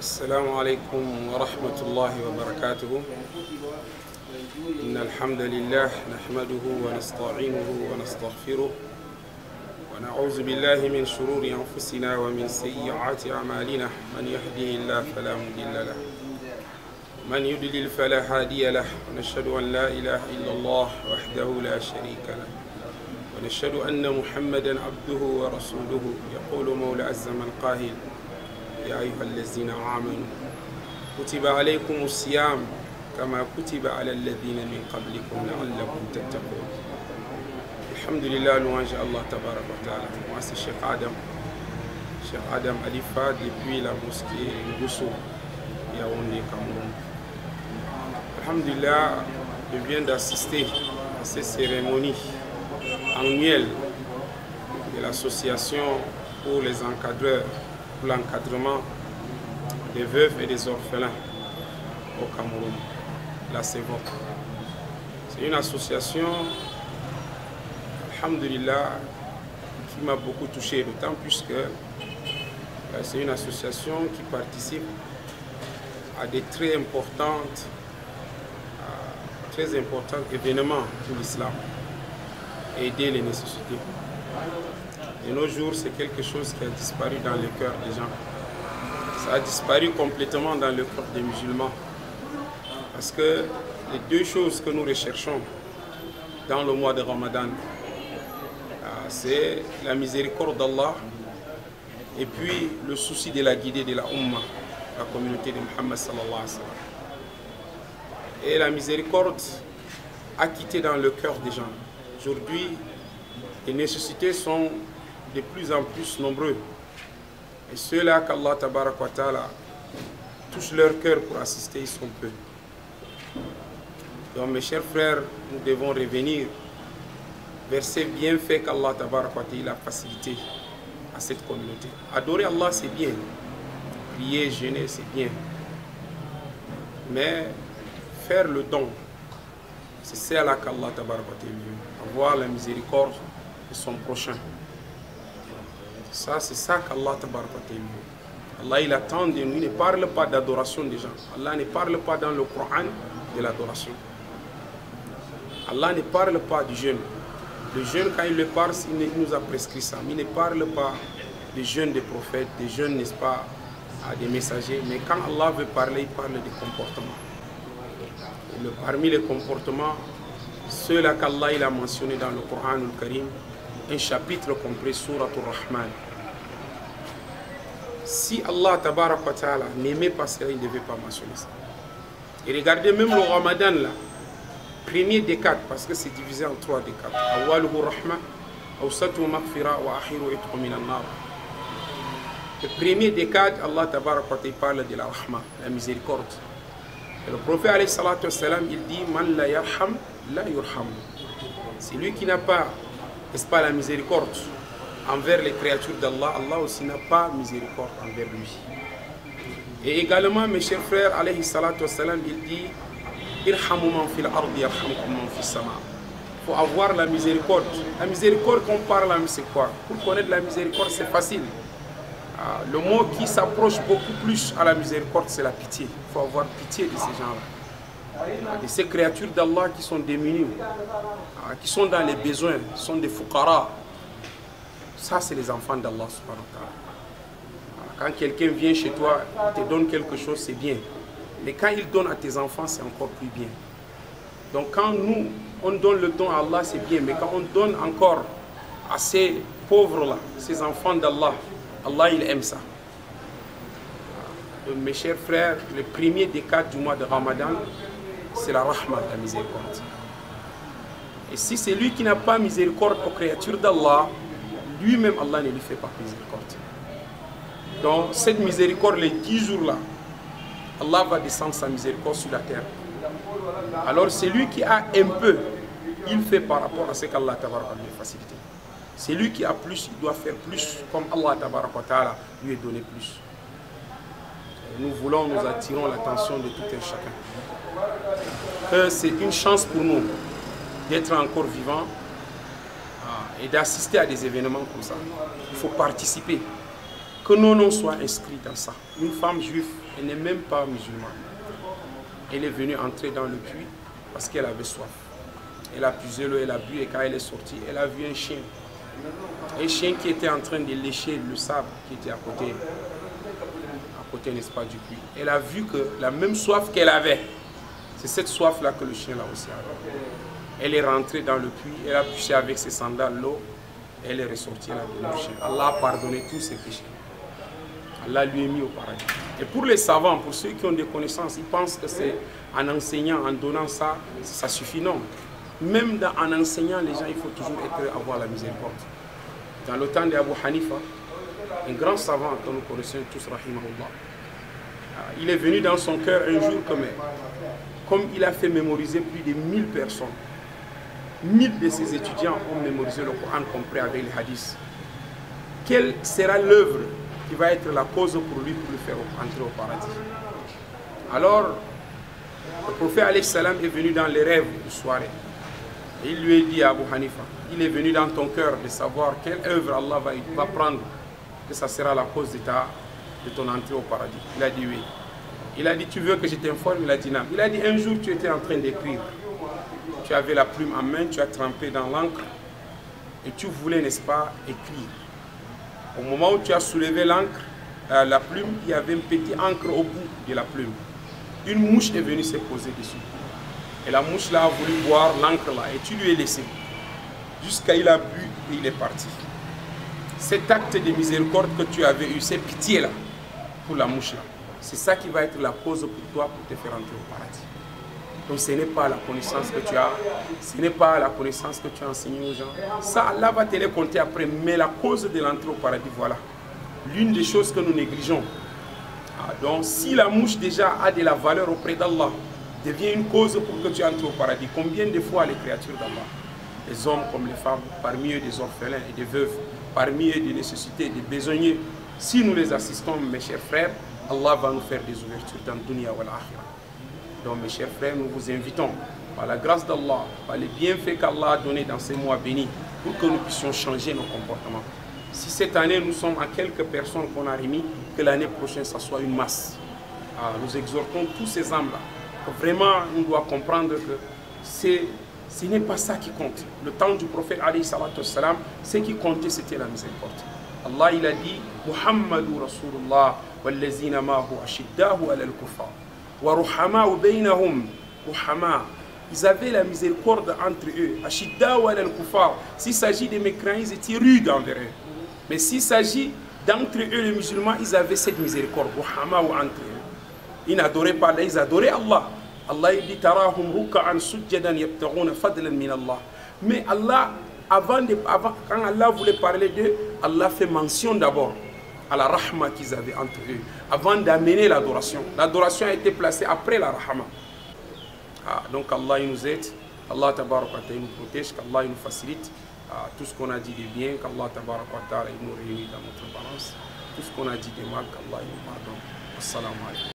السلام عليكم ورحمة الله وبركاته. إن الحمد لله نحمده ونستعينه ونستغفره ونعوذ بالله من شرور أنفسنا ومن سيئات أعمالنا. من يهده الله فلا مضل له ومن يضلل فلا هادي له. ونشهد أن لا إله إلا الله وحده لا شريك له ونشهد أن محمدا عبده ورسوله. يقول مولى عز من قائل: يا أيها الذين آمنوا كتب عليكم الصيام كما كتب على الذين من قبلكم لعلكم تتقون. الحمد لله, louange à Allah tabarak wa ta'ala. Moi c'est Cheikh Adam Alifa depuis la mosquée Ngousso, Yaoundé, Cameroun. Alhamdulillah, je viens d'assister à ces cérémonies annuelles de l'association pour les encadreurs, pour l'encadrement des veuves et des orphelins au Cameroun, la CEVOC. C'est une association, alhamdulillah, qui m'a beaucoup touché, d'autant plus que c'est une association qui participe à des très importants événements pour l'islam, aider les nécessités. De nos jours, c'est quelque chose qui a disparu dans le cœur des gens. Ça a disparu complètement dans le cœur des musulmans. Parce que les deux choses que nous recherchons dans le mois de Ramadan, c'est la miséricorde d'Allah et puis le souci de la guidée de la Ummah, la communauté de Muhammad sallallahu alayhi wa sallam. Et la miséricorde a quitté dans le cœur des gens. Aujourd'hui, les nécessités sont de plus en plus nombreux. Et ceux-là qu'Allah tabarak wa ta'ala touche leur cœur pour assister, ils sont peu. Donc mes chers frères, nous devons revenir vers ces bienfaits qu'Allah tabarak wa ta'ala a facilité à cette communauté. Adorer Allah, c'est bien. Prier, jeûner, c'est bien. Mais faire le don, c'est cela qu'Allah tabarak wa ta'ala, avoir la miséricorde de son prochain. Ça, c'est ça qu'Allah tabarak wa ta'ala. Allah, il attend de nous. Il ne parle pas d'adoration des gens. Allah ne parle pas dans le Coran de l'adoration. Allah ne parle pas du jeûne. Le jeûne, quand il le parle, il nous a prescrit ça. Il ne parle pas des jeûnes des prophètes, des jeûnes, n'est-ce pas, des messagers. Mais quand Allah veut parler, il parle des comportements. Et parmi les comportements, ceux-là qu'Allah il a mentionné dans le Coran al-Karim, un chapitre complet, Surat al-Rahman. Si Allah tabarak wa ta'ala n'aimait pas cela, il ne devait pas mentionner ça. Et regardez même le Ramadan là, premier décade, parce que c'est divisé en trois décades. Awaluhu rahma, awsatuhu maghfira wa akhiru itqu minan nar. Le premier décade, Allah tabarak wa ta'ala parle de la rahma, la miséricorde. Et le prophète alayhi salatu wassalam, il dit: Man la yarham, la yurham. C'est lui qui n'a pas, n'est-ce pas, la miséricorde envers les créatures d'Allah, Allah aussi n'a pas miséricorde envers lui. Et également, mes chers frères, alayhi salatu wassalam, il dit: Irhamu man fil ardi yarhamkum man fis sama. Il faut avoir la miséricorde. La miséricorde qu'on parle, c'est quoi? Pour connaître la miséricorde, c'est facile. Le mot qui s'approche beaucoup plus à la miséricorde, c'est la pitié. Il faut avoir pitié de ces gens-là, de ces créatures d'Allah qui sont démunies, qui sont dans les besoins, qui sont des fuqara. Ça, c'est les enfants d'Allah subhanahu wa ta'ala. Quand quelqu'un vient chez toi, il te donne quelque chose, c'est bien. Mais quand il donne à tes enfants, c'est encore plus bien. Donc quand nous, on donne le don à Allah, c'est bien. Mais quand on donne encore à ces pauvres-là, ces enfants d'Allah, Allah, il aime ça. Donc, mes chers frères, le premier décade du mois de Ramadan, c'est la rahma, la miséricorde. Et si c'est lui qui n'a pas miséricorde aux créatures d'Allah, lui-même, Allah ne lui fait pas miséricorde. Donc, cette miséricorde, les 10 jours-là, Allah va descendre sa miséricorde sur la terre. Alors, c'est lui qui a un peu, il fait par rapport à ce qu'Allah tabaraka lui a facilité. C'est lui qui a plus, il doit faire plus, comme Allah tabaraka wa ta'ala lui a donné plus. Et nous attirons l'attention de tout un chacun. C'est une chance pour nous d'être encore vivants et d'assister à des événements comme ça. Il faut participer. Que nos noms soient inscrits dans ça. Une femme juive, elle n'est même pas musulmane. Elle est venue entrer dans le puits parce qu'elle avait soif. Elle a puisé l'eau, elle a bu et quand elle est sortie, elle a vu un chien. Un chien qui était en train de lécher le sable qui était à côté, n'est-ce pas, du puits. Elle a vu que la même soif qu'elle avait, c'est cette soif-là que le chien l'a aussi avait. Elle est rentrée dans le puits, elle a pêché avec ses sandales l'eau, elle est ressortie, elle a donné au chien. Allah a pardonné tous ses péchés. Allah lui est mis au paradis. Et pour les savants, pour ceux qui ont des connaissances, ils pensent que c'est en enseignant, en donnant ça, ça suffit. Non. Même en enseignant les gens, il faut toujours avoir la miséricorde. Dans le temps d'Abu Hanifa, un grand savant que nous connaissons tous, rahimahullah, il est venu dans son cœur un jour comme il a fait mémoriser plus de 1000 personnes. 1000 de ses étudiants ont mémorisé le Coran compris avec les hadiths. Quelle sera l'œuvre qui va être la cause pour lui pour le faire entrer au paradis? Alors, le prophète alayhi salam est venu dans les rêves de soirée. Et il lui a dit à Abu Hanifa, il est venu dans ton cœur de savoir quelle œuvre Allah va prendre, que ça sera la cause de ton entrée au paradis. Il a dit oui. Il a dit, tu veux que je t'informe? Il a dit non. Il a dit, un jour tu étais en train d'écrire. Tu avais la plume en main, tu as trempé dans l'encre et tu voulais, n'est-ce pas, écrire. Au moment où tu as soulevé l'encre, la plume, il y avait une petite encre au bout de la plume. Une mouche est venue se poser dessus. Et la mouche là a voulu boire l'encre là et tu lui as laissé. Jusqu'à il a bu et il est parti. Cet acte de miséricorde que tu avais eu, cette pitié là, pour la mouche là, c'est ça qui va être la cause pour toi pour te faire entrer au paradis. Donc ce n'est pas la connaissance que tu as, ce n'est pas la connaissance que tu as enseignée aux gens. Ça, Allah va te les compter après. Mais la cause de l'entrée au paradis, voilà. L'une des choses que nous négligeons. Donc si la mouche déjà a de la valeur auprès d'Allah, devient une cause pour que tu entres au paradis. Combien de fois les créatures d'Allah, les hommes comme les femmes, parmi eux des orphelins et des veuves, parmi eux des nécessités, des besogneux, si nous les assistons, mes chers frères, Allah va nous faire des ouvertures dans le dunya wal akhirah. Donc mes chers frères, nous vous invitons, par la grâce d'Allah, par les bienfaits qu'Allah a donnés dans ces mois bénis, pour que nous puissions changer nos comportements. Si cette année nous sommes à quelques personnes qu'on a remis, que l'année prochaine ça soit une masse. Nous exhortons tous ces âmes-là. Vraiment, on doit comprendre que ce n'est pas ça qui compte. Le temps du prophète, alayhi salatu wassalam, ce qui comptait, c'était la miséricorde. Allah, il a dit, Muhammadou Rasulullah, wallazina ma'hu ashiddahu ala al-kuffar, wa ruhama'u baynahum, ruhama'. Ils avaient la miséricorde entre eux. Ashiddahu ala al-kuffar. S'il s'agit des mécréants, ils étaient rudes envers eux. Mais s'il s'agit d'entre eux, les musulmans, ils avaient cette miséricorde, ruhama'u entre eux. Ils n'adoraient pas Allah, ils adoraient Allah. Allah dit tarahum ruk'an sujjadan yabtaghuna fadlan min Allah. Mais Allah, quand Allah voulait parler d'eux, Allah fait mention d'abord à la rahma qu'ils avaient entre eux, avant d'amener l'adoration. L'adoration a été placée après la rahma. Donc Allah il nous aide, Allah tabaraka wa ta'ala nous protège, qu'Allah il nous facilite tout ce qu'on a dit de bien, qu'Allah tabaraka wa ta'ala il nous réunit dans notre balance, tout ce qu'on a dit de mal, qu'Allah il nous pardonne. Assalamu alaikum.